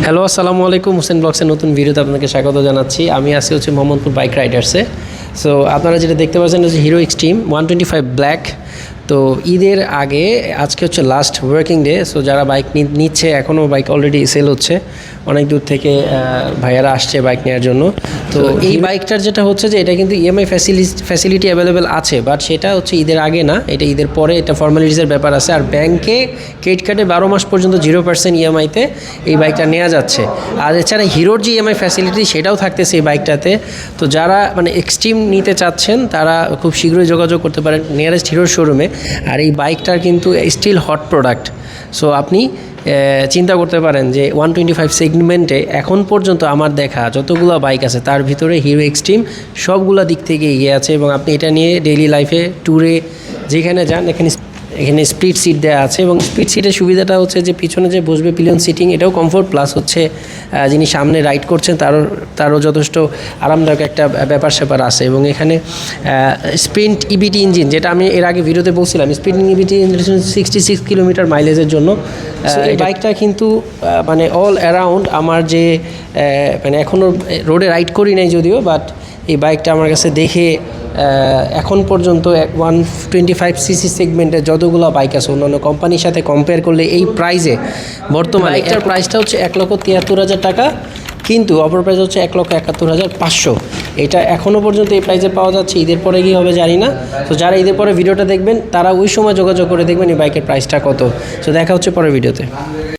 Hello, আসসালামু আলাইকুম। হোসেন ব্লগসের নতুন ভিডিওতে আপনাকে স্বাগত জানাচ্ছি। আমি আজকে হচ্ছে মোহাম্মদপুর বাইক রাইডার্সে। সো আপনারা যেটা দেখতে পাচ্ছেন হচ্ছে হিরো এক্সট্রিম 125 ব্ল্যাক। তো ঈদের আগে আজকে হচ্ছে লাস্ট ওয়ার্কিং ডে। সো যারা বাইক নিচ্ছে, এখনও বাইক অলরেডি সেল হচ্ছে, অনেক দূর থেকে ভাইয়ারা আসছে বাইক নেওয়ার জন্য। তো এই বাইকটার যেটা হচ্ছে যে এটা কিন্তু ইএমআই ফ্যাসিলিটি অ্যাভেলেবেল আছে, বাট সেটা হচ্ছে ঈদের আগে না, এটা ঈদের পরে, এটা ফর্মালিটিসের ব্যাপার আছে। আর ব্যাংকে ক্রেডিট কার্ডে 12 মাস পর্যন্ত 0% ইএমআইতে এই বাইকটা নেওয়া যাচ্ছে। আর এছাড়া হিরোর যে ইএমআই ফ্যাসিলিটি সেটাও থাকতেছে এই বাইকটাতে। তো যারা মানে এক্সট্রিম নিতে চাচ্ছেন তারা খুব শীঘ্রই যোগাযোগ করতে পারেন নিয়ারেস্ট হিরোর শোরুমে। আর এই বাইকটার কিন্তু স্টিল হট প্রোডাক্ট। সো আপনি চিন্তা করতে পারেন যে 125 সেগমেন্টে এখন পর্যন্ত আমার দেখা যতগুলো বাইক আছে তার ভিতরে হিরো এক্সট্রিম সবগুলো দিক থেকে এগিয়ে আছে। এবং আপনি এটা নিয়ে ডেইলি লাইফে, ট্যুরে যেখানে যান, এখানে স্প্লিট সিট দেওয়া আছে। এবং স্প্লিট সিটের সুবিধাটা হচ্ছে যে পিছনে যে বসবে পিলিয়ন সিটিং, এটাও কমফোর্ট, প্লাস হচ্ছে যিনি সামনে রাইড করছেন তারও যথেষ্ট আরামদায়ক একটা ব্যাপার স্যাপার আছে। এবং এখানে স্প্রিন্ট ইবিটি ইঞ্জিন, যেটা আমি এর আগে ভিডিওতে বলছিলাম, স্প্রিন্ট ইবিটি ইঞ্জিন 66 কিলোমিটার মাইলেজের জন্য। এই বাইকটা কিন্তু মানে অল অ্যারাউন্ড আমার যে মানে এখনও রোডে রাইড করি নাই যদিও, বাট এই বাইকটা আমার কাছে দেখে এখন পর্যন্ত 125 সিসি সেগমেন্টে যতগুলো বাইক আছে অন্যান্য কোম্পানির সাথে কম্পেয়ার করলে এই প্রাইসে বর্তমানে বাইকটার প্রাইসটা হচ্ছে 1,73,000 টাকা, কিন্তু অপর প্রাইস হচ্ছে 1,71,500। এটা এখনও পর্যন্ত এই প্রাইসে পাওয়া যাচ্ছে। ঈদের পরে কী হবে জানি না। তো যারা ঈদের পরে ভিডিওটা দেখবেন তারা ওই সময় যোগাযোগ করে দেখবেন এই বাইকের প্রাইসটা কত। তো দেখা হচ্ছে পরের ভিডিওতে।